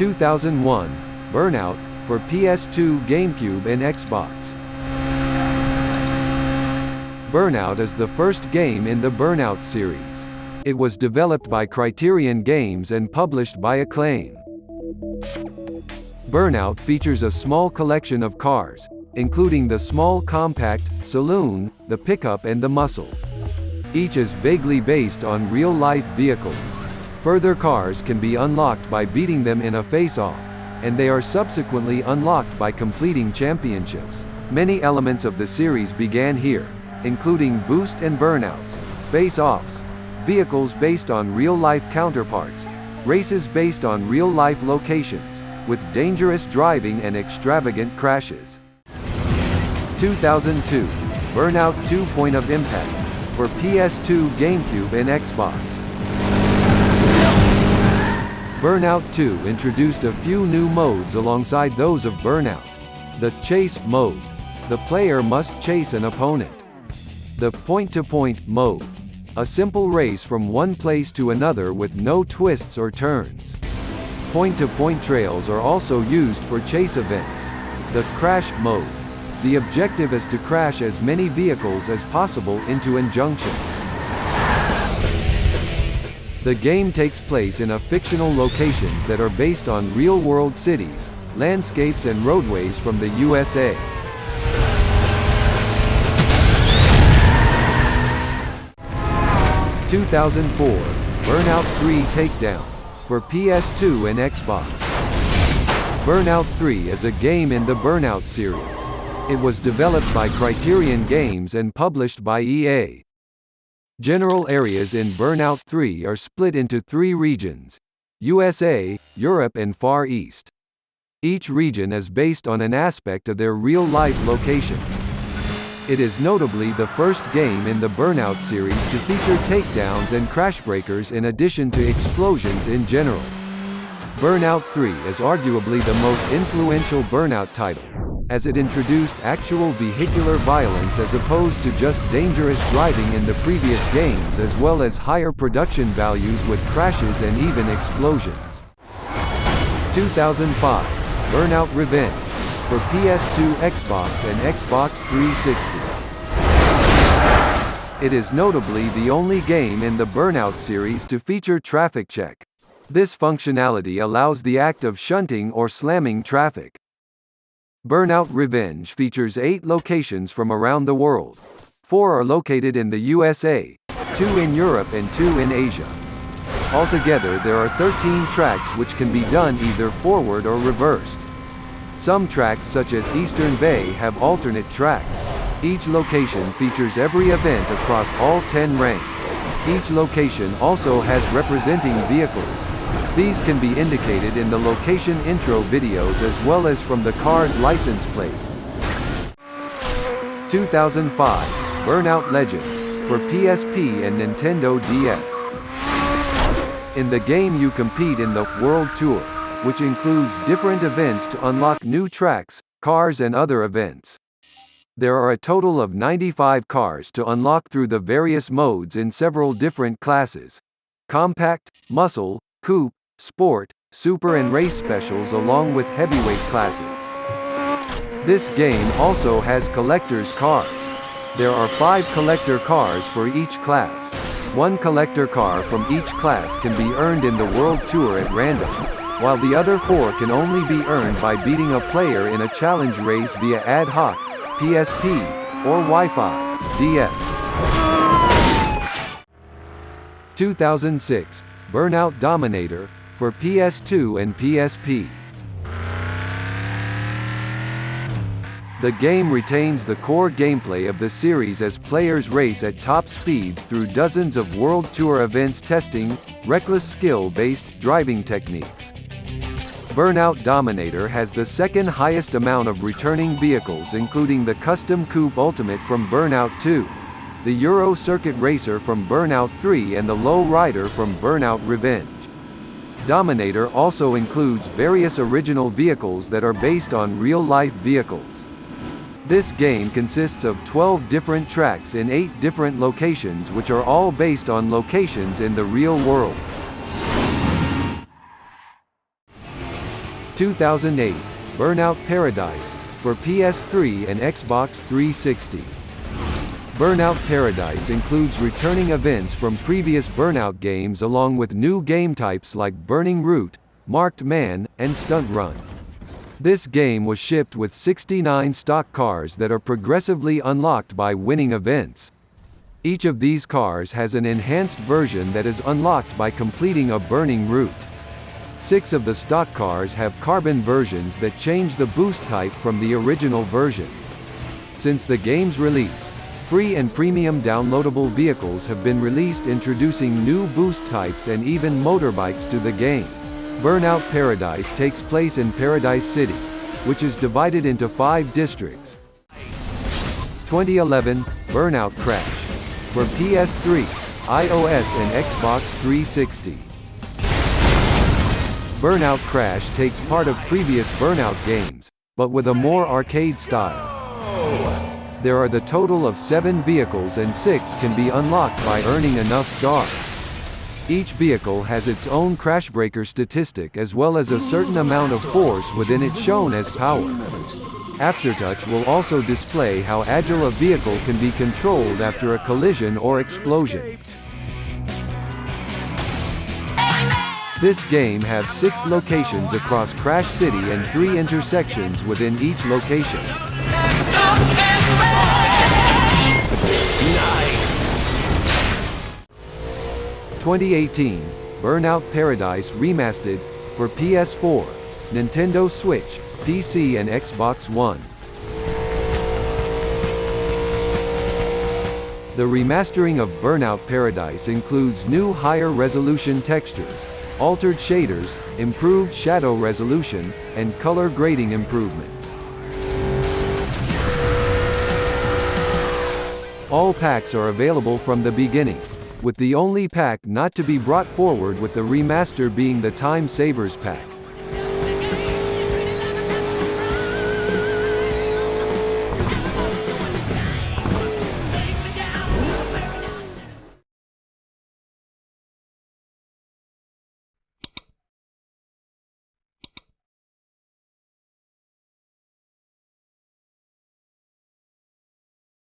2001, Burnout, for PS2, GameCube and Xbox. Burnout is the first game in the Burnout series. It was developed by Criterion Games and published by Acclaim. Burnout features a small collection of cars, including the small compact, saloon, the pickup and the muscle. Each is vaguely based on real-life vehicles. Further cars can be unlocked by beating them in a face-off, and they are subsequently unlocked by completing championships. Many elements of the series began here, including boost and burnouts, face-offs, vehicles based on real-life counterparts, races based on real-life locations, with dangerous driving and extravagant crashes. 2002, Burnout 2: Point of Impact, for PS2, GameCube and Xbox. Burnout 2 introduced a few new modes alongside those of Burnout. The Chase mode. The player must chase an opponent. The Point-to-Point mode. A simple race from one place to another with no twists or turns. Point-to-point trails are also used for chase events. The Crash mode. The objective is to crash as many vehicles as possible into a junction. The game takes place in fictional locations that are based on real-world cities, landscapes and roadways from the USA. 2004, Burnout 3: Takedown, for PS2 and Xbox. Burnout 3 is a game in the Burnout series. It was developed by Criterion Games and published by EA. General areas in Burnout 3 are split into 3 regions: USA, Europe and Far East. Each region is based on an aspect of their real-life locations. It is notably the first game in the Burnout series to feature takedowns and crashbreakers in addition to explosions in general. Burnout 3 is arguably the most influential Burnout title, as it introduced actual vehicular violence as opposed to just dangerous driving in the previous games, as well as higher production values with crashes and even explosions. 2005, Burnout Revenge, for PS2, Xbox and Xbox 360. It is notably the only game in the Burnout series to feature traffic check. This functionality allows the act of shunting or slamming traffic. Burnout Revenge features 8 locations from around the world. 4 are located in the USA, 2 in Europe and 2 in Asia. Altogether there are 13 tracks which can be done either forward or reversed. Some tracks such as Eastern Bay have alternate tracks. Each location features every event across all 10 ranks. Each location also has representing vehicles. These can be indicated in the location intro videos as well as from the car's license plate. 2005, Burnout Legends, for PSP and Nintendo DS. In the game you compete in the World Tour, which includes different events to unlock new tracks, cars and other events. There are a total of 95 cars to unlock through the various modes in several different classes: compact, muscle, coupe, sport, super and race specials along with heavyweight classes. This game also has collector's cars. There are 5 collector cars for each class. 1 collector car from each class can be earned in the World Tour at random, while the other 4 can only be earned by beating a player in a challenge race via ad hoc, PSP, or Wi-Fi, DS. 2006, Burnout Dominator, for PS2 and PSP. The game retains the core gameplay of the series as players race at top speeds through dozens of World Tour events testing reckless skill-based driving techniques. Burnout Dominator has the second highest amount of returning vehicles, including the Custom Coupe Ultimate from Burnout 2, the Euro Circuit Racer from Burnout 3 and the Low Rider from Burnout Revenge. Dominator also includes various original vehicles that are based on real-life vehicles. This game consists of 12 different tracks in 8 different locations which are all based on locations in the real world. 2008, Burnout Paradise, for PS3 and Xbox 360. Burnout Paradise includes returning events from previous Burnout games along with new game types like Burning Root, Marked Man, and Stunt Run. This game was shipped with 69 stock cars that are progressively unlocked by winning events. Each of these cars has an enhanced version that is unlocked by completing a Burning Route. 6 of the stock cars have carbon versions that change the boost type from the original version. Since the game's release, free and premium downloadable vehicles have been released introducing new boost types and even motorbikes to the game. Burnout Paradise takes place in Paradise City, which is divided into 5 districts. 2011, Burnout Crash, for PS3, iOS and Xbox 360. Burnout Crash takes part of previous Burnout games, but with a more arcade style. There are the total of 7 vehicles and 6 can be unlocked by earning enough stars. Each vehicle has its own Crashbreaker statistic as well as a certain amount of force within it shown as power. Aftertouch will also display how agile a vehicle can be controlled after a collision or explosion. This game has 6 locations across Crash City and 3 intersections within each location. 2018, Burnout Paradise Remasted, for PS4, Nintendo Switch, PC and Xbox One. The remastering of Burnout Paradise includes new higher resolution textures, altered shaders, improved shadow resolution, and color grading improvements. All packs are available from the beginning, with the only pack not to be brought forward with the remaster being the Time Savers pack.